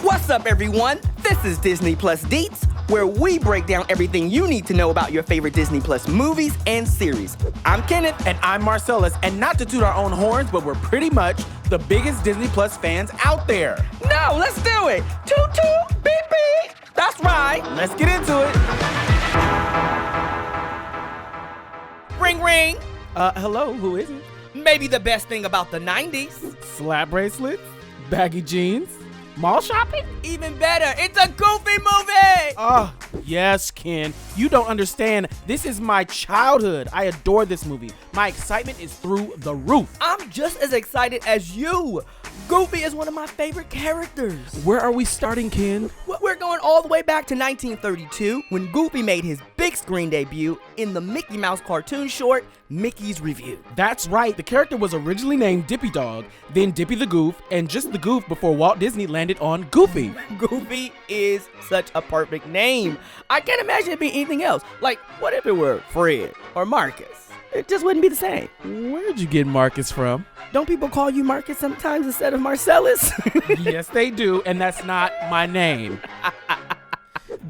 What's up, everyone? This is Disney Plus Deets, where we break down everything you need to know about your favorite Disney Plus movies and series. I'm Kenneth. And I'm Marcellus, and not to toot our own horns, but we're pretty much the biggest Disney Plus fans out there. No, let's do it. Toot toot, beep beep. That's right. Let's get into it. Ring ring. Hello, who is it? Maybe the best thing about the 90s. Slap bracelets, baggy jeans, mall shopping? Even better, it's a Goofy movie. Oh, yes, Ken. You don't understand. This is my childhood. I adore this movie. My excitement is through the roof. I'm just as excited as you. Goofy is one of my favorite characters. Where are we starting, Ken? We're going all the way back to 1932 when Goofy made his big screen debut in the Mickey Mouse cartoon short, Mickey's Review. That's right. The character was originally named Dippy Dog, then Dippy the Goof, and just the Goof before Walt Disney landed on Goofy. Goofy is such a perfect name. I can't imagine it being anything else. Like, what if it were Fred or Marcus? It just wouldn't be the same. Where'd you get Marcus from? Don't people call you Marcus sometimes instead of Marcellus? Yes, they do, and that's not my name.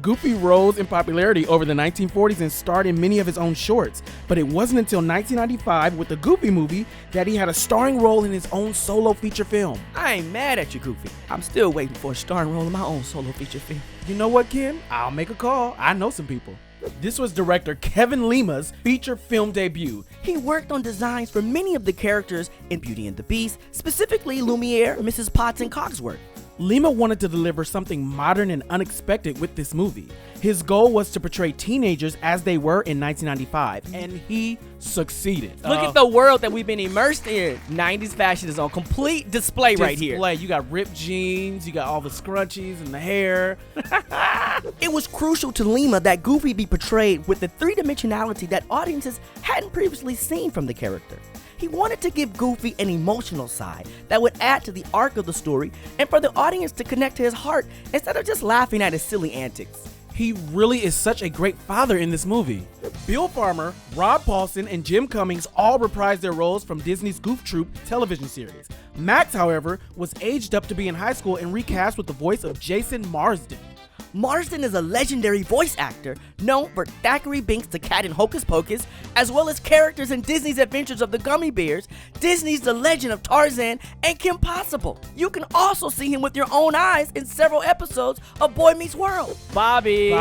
Goofy rose in popularity over the 1940s and starred in many of his own shorts, but it wasn't until 1995 with the Goofy movie that he had a starring role in his own solo feature film. I ain't mad at you, Goofy. I'm still waiting for a starring role in my own solo feature film. You know what, Ken? I'll make a call. I know some people. This was director Kevin Lima's feature film debut. He worked on designs for many of the characters in Beauty and the Beast, specifically Lumiere, Mrs. Potts, and Cogsworth. Lima wanted to deliver something modern and unexpected with this movie. His goal was to portray teenagers as they were in 1995, and he succeeded. Look at the world that we've been immersed in. 90s fashion is on complete display right here. You got ripped jeans, you got all the scrunchies and the hair. It was crucial to Lima that Goofy be portrayed with the three-dimensionality that audiences hadn't previously seen from the character. He wanted to give Goofy an emotional side that would add to the arc of the story and for the audience to connect to his heart instead of just laughing at his silly antics. He really is such a great father in this movie. Bill Farmer, Rob Paulsen, and Jim Cummings all reprised their roles from Disney's Goof Troop television series. Max, however, was aged up to be in high school and recast with the voice of Jason Marsden. Marsden is a legendary voice actor known for Thackeray Binks the Cat in Hocus Pocus, as well as characters in Disney's Adventures of the Gummy Bears, Disney's The Legend of Tarzan, and Kim Possible. You can also see him with your own eyes in several episodes of Boy Meets World. Bobby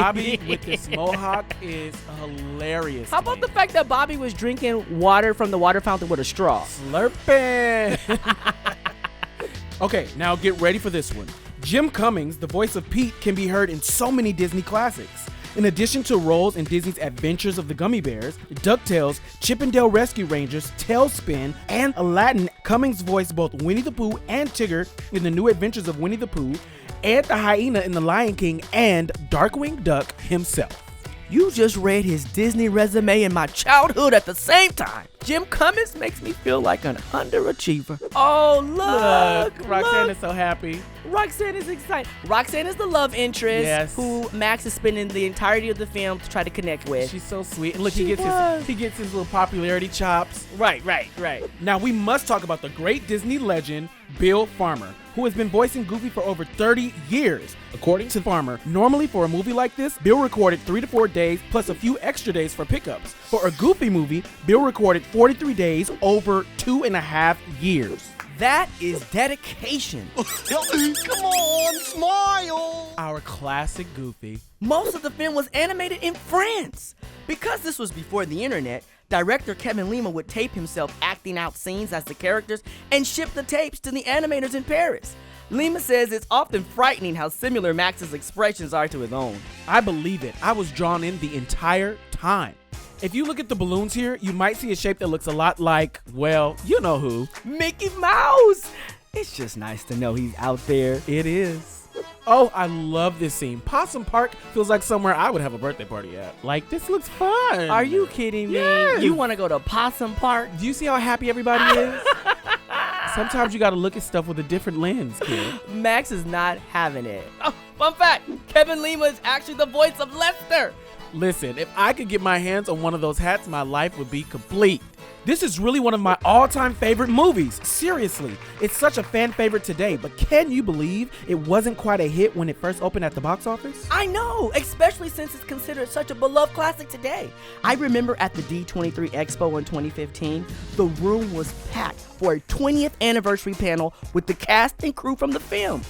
with his mohawk is hilarious. How about the fact that Bobby was drinking water from the water fountain with a straw? Slurping. Okay, now get ready for this one. Jim Cummings, the voice of Pete, can be heard in so many Disney classics. In addition to roles in Disney's Adventures of the Gummy Bears, DuckTales, Chip 'n Dale Rescue Rangers, Tailspin, and Aladdin, Cummings voiced both Winnie the Pooh and Tigger in The New Adventures of Winnie the Pooh, Ed the Hyena in The Lion King, and Darkwing Duck himself. You just read his Disney resume and my childhood at the same time. Jim Cummings makes me feel like an underachiever. Oh, look. Roxanne is so happy. Roxanne is excited. Roxanne is the love interest who Max is spending the entirety of the film to try to connect with. She's so sweet. And look, he gets his little popularity chops. Right. Now we must talk about the great Disney legend, Bill Farmer, who has been voicing Goofy for over 30 years. According to Farmer, normally for a movie like this, Bill recorded 3 to 4 days plus a few extra days for pickups. For a Goofy movie, Bill recorded 43 days over 2.5 years. That is dedication. Come on, smile. Our classic Goofy. Most of the film was animated in France. Because this was before the internet, director Kevin Lima would tape himself acting out scenes as the characters and ship the tapes to the animators in Paris. Lima says it's often frightening how similar Max's expressions are to his own. I believe it. I was drawn in the entire time. If you look at the balloons here, you might see a shape that looks a lot like, well, you know who. Mickey Mouse! It's just nice to know he's out there. It is. Oh, I love this scene. Possum Park feels like somewhere I would have a birthday party at. Like, this looks fun. Are you kidding me? Yes. You want to go to Possum Park? Do you see how happy everybody is? Sometimes you gotta look at stuff with a different lens, kid. Max is not having it. Oh, fun fact, Kevin Lima is actually the voice of Lester. Listen, if I could get my hands on one of those hats, my life would be complete. This is really one of my all-time favorite movies. Seriously, it's such a fan favorite today, but can you believe it wasn't quite a hit when it first opened at the box office? I know, especially since it's considered such a beloved classic today. I remember at the D23 Expo in 2015, the room was packed for a 20th anniversary panel with the cast and crew from the film.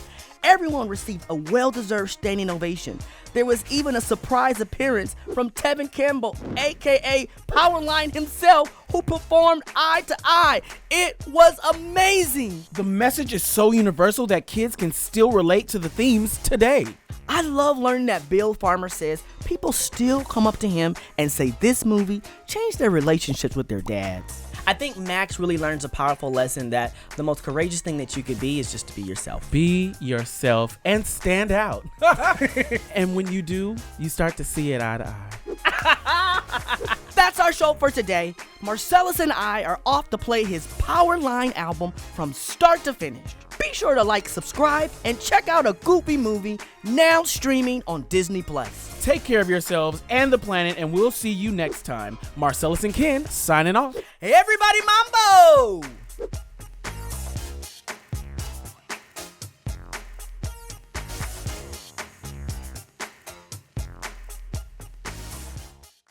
Everyone received a well-deserved standing ovation. There was even a surprise appearance from Tevin Campbell, aka Powerline himself, who performed Eye to Eye. It was amazing. The message is so universal that kids can still relate to the themes today. I love learning that Bill Farmer says people still come up to him and say this movie changed their relationships with their dads. I think Max really learns a powerful lesson that the most courageous thing that you could be is just to be yourself. Be yourself and stand out. And when you do, you start to see it eye to eye. That's our show for today. Marcellus and I are off to play his Powerline album from start to finish. Be sure to like, subscribe, and check out A Goofy Movie, now streaming on Disney+. Take care of yourselves and the planet, and we'll see you next time. Marcellus and Ken signing off. Hey everybody, Mambo!